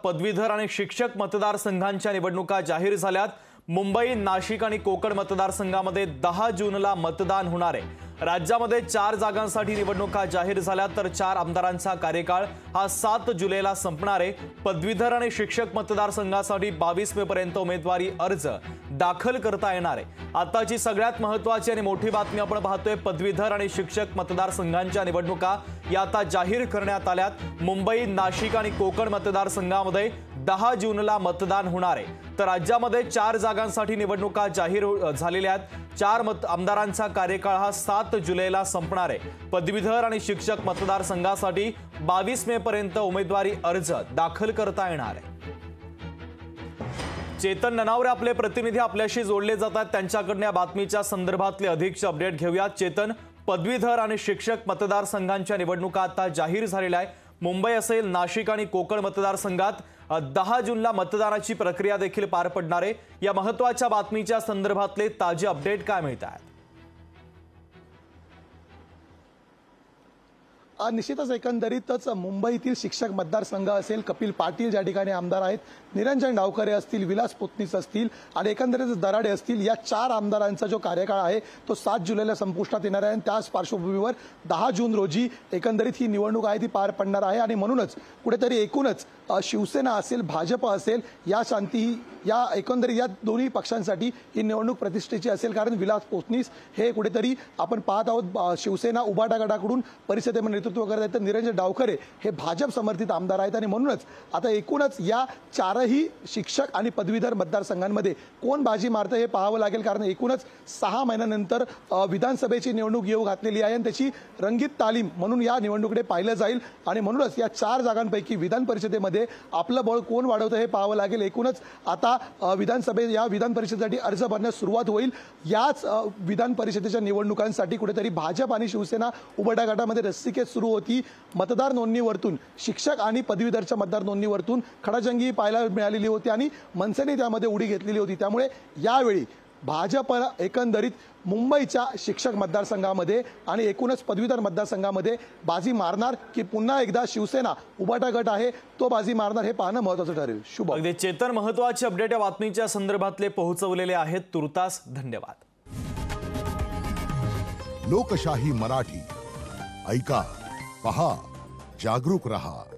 पदवीधर आणि शिक्षक मतदारसंघांच्या निवडणुका जाहीर झाल्यात। मुंबई, नाशिक आणि कोकण मतदारसंघामध्ये 10 जूनला मतदान होणार आहे। राज्यामध्ये 4 जागांसाठी निवडणुका जाहीर झाल्या तर 4 आमदारांचा कार्यकाळ हा 7 जुलैला संपणार आहे। पदवीधर आणि शिक्षक मतदारसंघासाठी 22 मे पर्यंत उमेदवारी अर्ज दाखल करता येणार आहे। आताची सगळ्यात महत्त्वाची आणि मोठी बातमी आपण पाहतोय। पदवीधर आणि शिक्षक मतदारसंघांच्या निवडणुका या आता जाहीर करण्यात आल्यात। मुंबई, नाशिक आणि कोकण मतदारसंघामध्ये 10 जूनला मतदान होणार आहे। तर राज्यामध्ये 4 जागांसाठी निवडणुका जाहीर झालेल्या आहेत। 4 आमदारांचा कार्यकाळ हा 7 जुलैला संपणार आहे। पदवीधर आणि शिक्षक मतदारसंघासाठी 22 मे पर्यंत उमेदवारी अर्ज दाखल करता येणार आहे। चेतन ननावरे आपले प्रतिनिधी आपल्याशी जोडले जातात, त्यांच्याकडून या बातमीच्या संदर्भातले अधिकचे अपडेट घेऊयात। चेतन, पदवीधर आणि शिक्षक मतदारसंघांच्या निवडणुका आता जाहीर झालेल्या आहे। मुंबई असेल, नाशिक आणि कोकण मतदारसंघात 10 जूनला मतदानाची प्रक्रिया देखील पार पडणार आहे। या महत्त्वाच्या बातमीच्या संदर्भातले ताजे अपडेट काय मिळतात? निश्चितच एकंदरीतच मुंबईतील शिक्षक मतदारसंघ असेल, कपिल पाटील ज्या ठिकाणी आमदार आहेत, निरंजन डावखरे असतील, विलास पोतनीस असतील आणि एकंदरीत दराडे असतील, या 4 आमदारांचा जो कार्यकाळ आहे तो 7 जुलैला संपुष्टात येणार आहे। त्याच पार्श्वभूमीवर 10 जून रोजी एकंदरीत ही निवडणूक आहे ती पार पडणार आहे आणि म्हणूनच कुठेतरी एकूणच शिवसेना असेल, भाजप असेल, या एकंदरीत या दोन्ही पक्षांसाठी ही निवडणूक प्रतिष्ठेची असेल। कारण विलास पोतनीस हे कुठेतरी आपण पाहत आहोत शिवसेना उभाटा गटाकडून परिषदेमध्ये नेतृत्व करत आहेत, तर निरंजन डावखरे हे भाजप समर्थित आमदार आहेत आणि म्हणूनच आता एकूणच या 4ही शिक्षक आणि पदवीधर मतदारसंघांमध्ये कोण बाजी मारतं हे पाहावं लागेल। कारण एकूणच 6 महिन्यानंतर विधानसभेची निवडणूक येऊ घातलेली आहे आणि त्याची रंगीत तालीम म्हणून या निवडणुकीकडे पाहिलं जाईल आणि म्हणूनच या 4 जागांपैकी विधान परिषदेमध्ये आपलं बळ कोण वाढवतं हे पाहावं लागेल। एकूणच आता विधान परिषदेसाठी अर्ज भरण्यास सुरुवात होईल। याच विधान परिषदेच्या निवडणुकांसाठी कुठेतरी भाजप आणि शिवसेना उभाटा गटामध्ये रस्सीखेच सुरू होती। मतदार नोंदणीवरतून शिक्षक आणि पदवीधरच्या मतदार नोंदणीवरतून खडाजंगी पाहायला मिळालेली होती आणि मनसेने त्यामध्ये उडी घेतलेली होती। त्यामुळे यावेळी भाजप एकंदरीत मुंबईच्या शिक्षक मतदारसंघामध्ये आणि एकूणच पदवीधर मतदारसंघामध्ये बाजी मारणार की पुन्हा एकदा शिवसेना उभाटा गट आहे तो बाजी मारणार हे पाहणं महत्त्वाचं ठरेल। शुभ अगदी चेतन, महत्त्वाचे अपडेट या बातमीच्या संदर्भातले पोहोचवलेले आहेत। तुर्तास धन्यवाद। लोकशाही मराठी ऐका, पहा, जागरूक रहा।